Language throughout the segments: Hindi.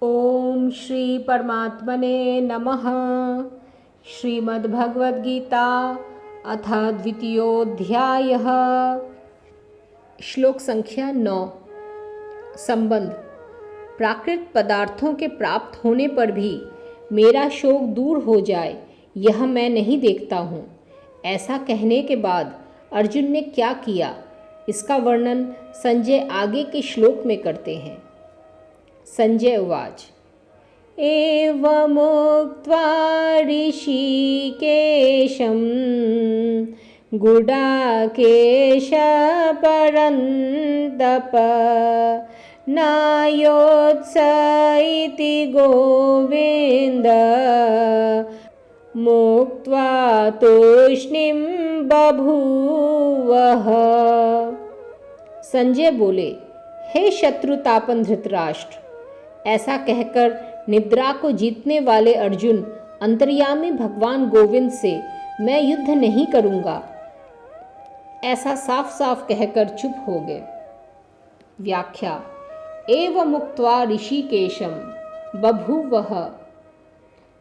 ओम श्री परमात्मने नमः। श्रीमद्भगवद्गीता अथ द्वितीयोऽध्यायः। श्लोक संख्या 9। संबंध। प्राकृत पदार्थों के प्राप्त होने पर भी मेरा शोक दूर हो जाए, यह मैं नहीं देखता हूँ। ऐसा कहने के बाद अर्जुन ने क्या किया, इसका वर्णन संजय आगे के श्लोक में करते हैं। संजय उवाच। एवमुक्त्वा ऋषिकेशं गुडाकेश परन्तप नायोत्स इति गोविन्द मुक्त्वा तूष्णीं बभूवः। संजय बोले, हे शत्रुतापन धृतराष्ट्र, ऐसा कहकर निद्रा को जीतने वाले अर्जुन अंतर्यामी भगवान गोविंद से मैं युद्ध नहीं करूंगा, ऐसा साफ साफ कहकर चुप हो गए। व्याख्या। एवं मुक्त्वा ऋषिकेशम बभूवः।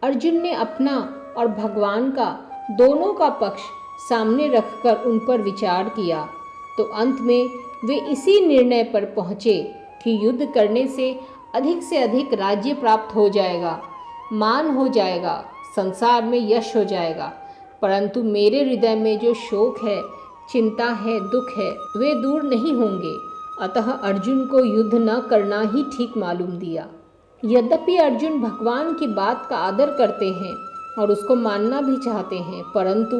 अर्जुन ने अपना और भगवान का दोनों का पक्ष सामने रखकर उन पर विचार किया तो अंत में वे इसी निर्णय पर पहुँचे कि युद्ध करने से अधिक राज्य प्राप्त हो जाएगा, मान हो जाएगा, संसार में यश हो जाएगा, परंतु मेरे हृदय में जो शोक है, चिंता है, दुख है, वे दूर नहीं होंगे। अतः अर्जुन को युद्ध न करना ही ठीक मालूम दिया। यद्यपि अर्जुन भगवान की बात का आदर करते हैं और उसको मानना भी चाहते हैं, परंतु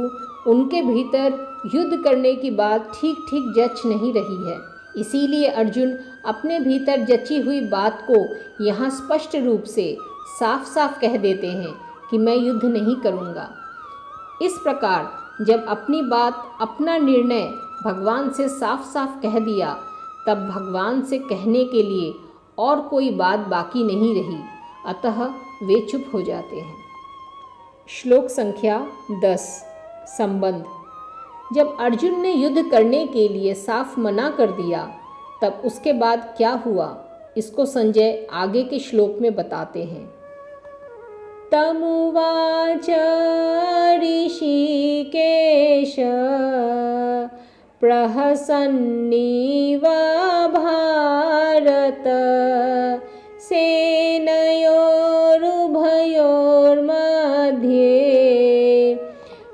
उनके भीतर युद्ध करने की बात ठीक ठीक जच नहीं रही है। इसीलिए अर्जुन अपने भीतर जची हुई बात को यहाँ स्पष्ट रूप से साफ साफ कह देते हैं कि मैं युद्ध नहीं करूँगा। इस प्रकार जब अपनी बात, अपना निर्णय भगवान से साफ साफ कह दिया, तब भगवान से कहने के लिए और कोई बात बाकी नहीं रही, अतः वे चुप हो जाते हैं। श्लोक संख्या 10। संबंध। जब अर्जुन ने युद्ध करने के लिए साफ मना कर दिया, तब उसके बाद क्या हुआ, इसको संजय आगे के श्लोक में बताते हैं। तमुवाच ऋषिकेश प्रहसन्नीव भारत सेनयोरुभयोर्मध्ये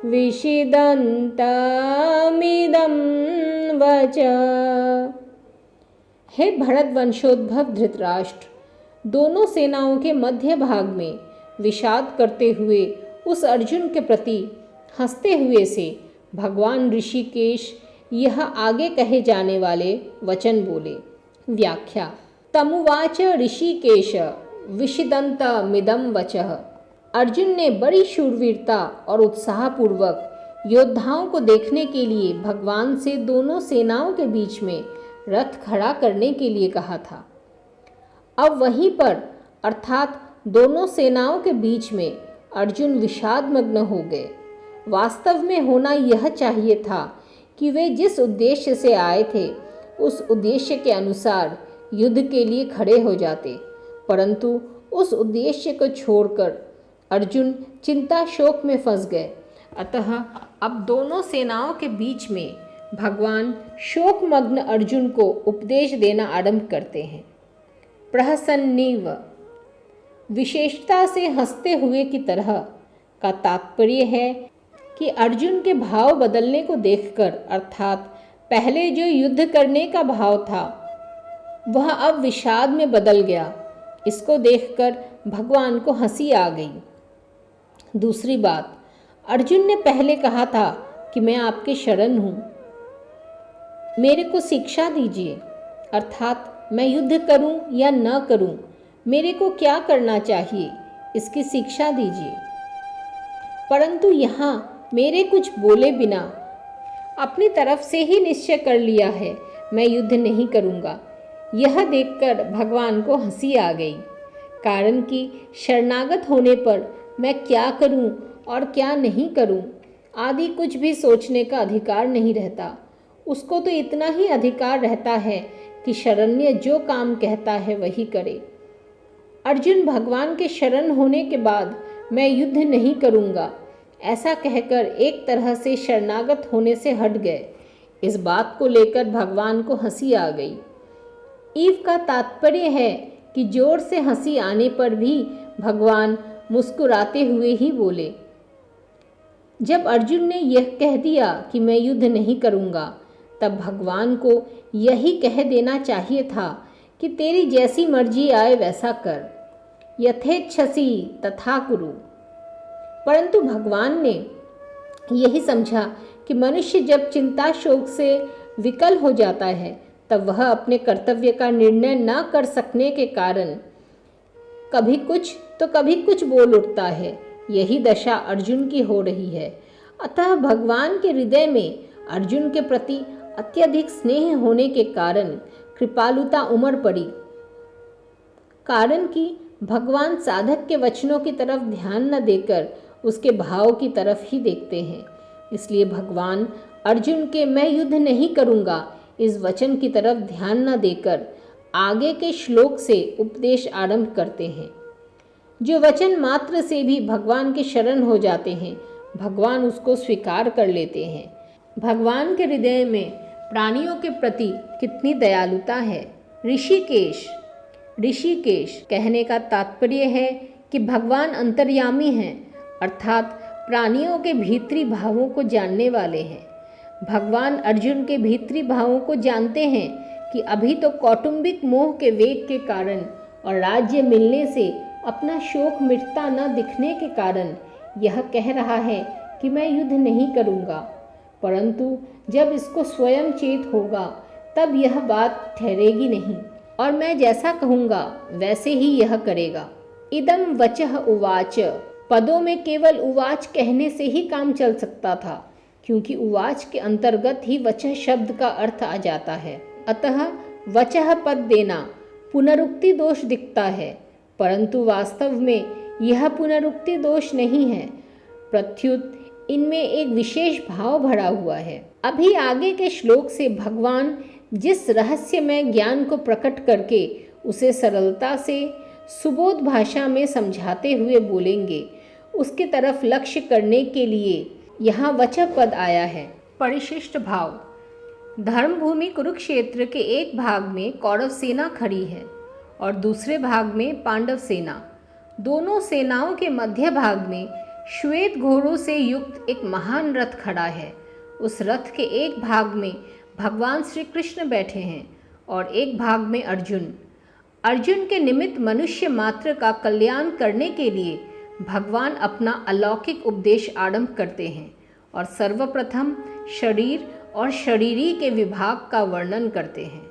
विषिदन्तमिदं वच। हे भरत वंशोद्भव धृतराष्ट्र, दोनों सेनाओं के मध्य भाग में विषाद करते हुए उस अर्जुन के प्रति हंसते हुए से भगवान ऋषिकेश यह आगे कहे जाने वाले वचन बोले। व्याख्या। तमुवाच ऋषिकेश विषिदन्तमिदं वचः। अर्जुन ने बड़ी शूरवीरता और उत्साहपूर्वक योद्धाओं को देखने के लिए भगवान से दोनों सेनाओं के बीच में रथ खड़ा करने के लिए कहा था। अब वहीं पर अर्थात दोनों सेनाओं के बीच में अर्जुन विषादमग्न हो गए। वास्तव में होना यह चाहिए था कि वे जिस उद्देश्य से आए थे उस उद्देश्य के अनुसार युद्ध के लिए खड़े हो जाते, परंतु उस उद्देश्य को छोड़कर अर्जुन चिंता शोक में फंस गए। अतः अब दोनों सेनाओं के बीच में भगवान शोकमग्न अर्जुन को उपदेश देना आरंभ करते हैं। प्रहसन्नीव, विशेषता से हंसते हुए की तरह का तात्पर्य है कि अर्जुन के भाव बदलने को देखकर, अर्थात पहले जो युद्ध करने का भाव था वह अब विषाद में बदल गया। इसको देखकर भगवान को हंसी आ गई। दूसरी बात, अर्जुन ने पहले कहा था कि मैं आपके शरण हूँ, मेरे को शिक्षा दीजिए, अर्थात मैं युद्ध करूँ या न करूँ, मेरे को क्या करना चाहिए इसकी शिक्षा दीजिए। परंतु यहाँ मेरे कुछ बोले बिना अपनी तरफ से ही निश्चय कर लिया है मैं युद्ध नहीं करूँगा। यह देखकर भगवान को हंसी आ गई, कारण कि शरणागत होने पर मैं क्या करूं और क्या नहीं करूं आदि कुछ भी सोचने का अधिकार नहीं रहता। उसको तो इतना ही अधिकार रहता है कि शरण्य जो काम कहता है वही करे। अर्जुन भगवान के शरण होने के बाद मैं युद्ध नहीं करूँगा, ऐसा कहकर एक तरह से शरणागत होने से हट गए। इस बात को लेकर भगवान को हंसी आ गई। ईव का तात्पर्य है कि जोर से हंसी आने पर भी भगवान मुस्कुराते हुए ही बोले। जब अर्जुन ने यह कह दिया कि मैं युद्ध नहीं करूँगा, तब भगवान को यही कह देना चाहिए था कि तेरी जैसी मर्जी आए वैसा कर, यथेच्छसि तथा कुरु। परंतु भगवान ने यही समझा कि मनुष्य जब चिंता शोक से विकल हो जाता है, तब वह अपने कर्तव्य का निर्णय न कर सकने के कारण कभी कुछ तो कभी कुछ बोल उठता है। यही दशा अर्जुन की हो रही है। अतः भगवान के हृदय में अर्जुन के प्रति अत्यधिक स्नेह होने के कारण कृपालुता उमड़ पड़ी। कारण कि भगवान साधक के वचनों की तरफ ध्यान न देकर उसके भाव की तरफ ही देखते हैं। इसलिए भगवान अर्जुन के मैं युद्ध नहीं करूँगा इस वचन की तरफ ध्यान न देकर आगे के श्लोक से उपदेश आरंभ करते हैं। जो वचन मात्र से भी भगवान के शरण हो जाते हैं, भगवान उसको स्वीकार कर लेते हैं। भगवान के हृदय में प्राणियों के प्रति कितनी दयालुता है। ऋषिकेश कहने का तात्पर्य है कि भगवान अंतर्यामी हैं, अर्थात प्राणियों के भीतरी भावों को जानने वाले हैं। भगवान अर्जुन के भीतरी भावों को जानते हैं कि अभी तो कौटुंबिक मोह के वेग के कारण और राज्य मिलने से अपना शोक मिटता न दिखने के कारण यह कह रहा है कि मैं युद्ध नहीं करूँगा, परंतु जब इसको स्वयं चेत होगा तब यह बात ठहरेगी नहीं और मैं जैसा कहूँगा वैसे ही यह करेगा। इदम वचः उवाच, पदों में केवल उवाच कहने से ही काम चल सकता था, क्योंकि उवाच के अंतर्गत ही वचः शब्द का अर्थ आ जाता है। अतः वचः पद देना पुनरुक्ति दोष दिखता है, परंतु वास्तव में यह पुनरुक्ति दोष नहीं है, प्रत्युत इनमें एक विशेष भाव भरा हुआ है। अभी आगे के श्लोक से भगवान जिस रहस्यमय ज्ञान को प्रकट करके उसे सरलता से सुबोध भाषा में समझाते हुए बोलेंगे, उसके तरफ लक्ष्य करने के लिए यहाँ वचः पद आया है। परिशिष्ट भाव। धर्मभूमि कुरुक्षेत्र के एक भाग में कौरव सेना खड़ी है और दूसरे भाग में पांडव सेना। दोनों सेनाओं के मध्य भाग में श्वेत घोड़ों से युक्त एक महान रथ खड़ा है। उस रथ के एक भाग में भगवान श्री कृष्ण बैठे हैं और एक भाग में अर्जुन। अर्जुन के निमित्त मनुष्य मात्र का कल्याण करने के लिए भगवान अपना अलौकिक उपदेश आरंभ करते हैं और सर्वप्रथम शरीर और शरीरी के विभाग का वर्णन करते हैं।